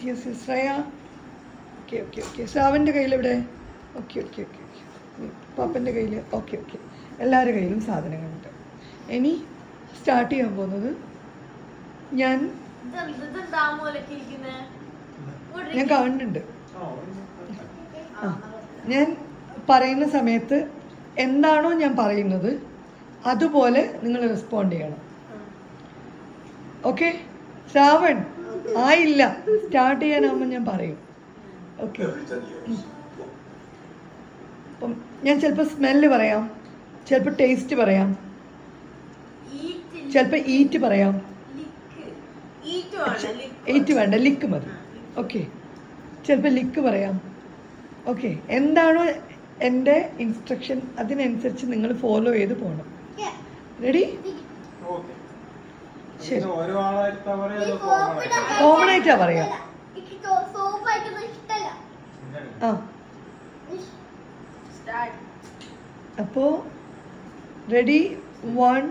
Yes Shreya. Okay ശ്രാവൻ്റെ കയ്യിലെവിടെ? Okay പാപ്പൻ്റെ കയ്യിൽ. Okay എല്ലാവരുടെ കയ്യിലും സാധനങ്ങളുണ്ട്. ഇനി സ്റ്റാർട്ട് ചെയ്യാൻ പോകുന്നത് ഞാൻ കാണുന്നുണ്ട്. ഞാൻ പറയുന്ന സമയത്ത് എന്താണോ ഞാൻ പറയുന്നത് അതുപോലെ നിങ്ങൾ റെസ്പോണ്ട് ചെയ്യണം. ഓക്കെ? ശ്രാവൺ ആയില്ല, സ്റ്റാർട്ട് ചെയ്യാനാകുമ്പോൾ ഞാൻ പറയും. ഓക്കെ? അപ്പം ഞാൻ ചിലപ്പോൾ സ്മെല്ല് പറയാം, ചിലപ്പോൾ ടേസ്റ്റ് പറയാം, ചിലപ്പോൾ ഈറ്റ് പറയാം. ഈറ്റ് വേണ്ട, ലിക്ക് മതി. ഓക്കെ? ചിലപ്പോൾ ലിക്ക് പറയാം. ഓക്കെ? എന്താണോ എൻ്റെ ഇൻസ്ട്രക്ഷൻ അതിനനുസരിച്ച് നിങ്ങൾ ഫോളോ ചെയ്ത് പോകണം. റെഡി? ശരി. കോമൺ ആയിട്ടാ പറയാം. അപ്പോ റെഡി? 1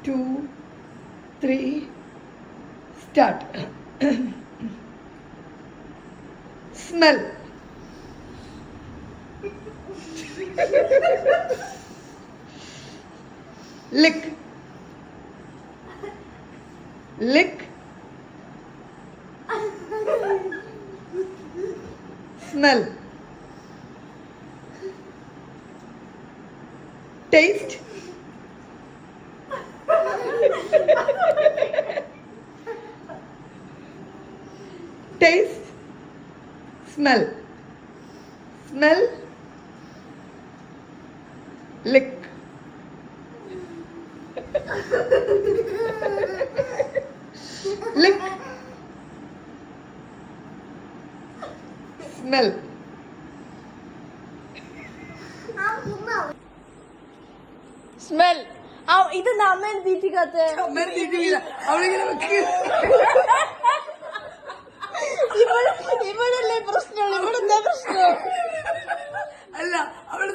2 3 സ്റ്റാർട്ട്. സ്മെൽ. ലിക്ക്. Smell. Taste. Taste. Smell. Lick. Lick. Smell. Smell. ഇത് അമ്മ തീറ്റിക്കാത്ത ഇവിടല്ലേ പ്രശ്നമാണ്. ഇവിടെ എന്താ പ്രശ്നം? അല്ല, അവള്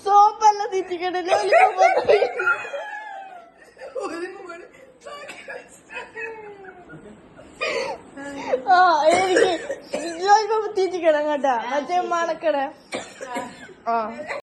സോപ്പല്ല തീറ്റിക്കണ്ടേ? എനിക്ക് തീറ്റിക്കണം കേട്ടാ, മറ്റേ മണക്കട.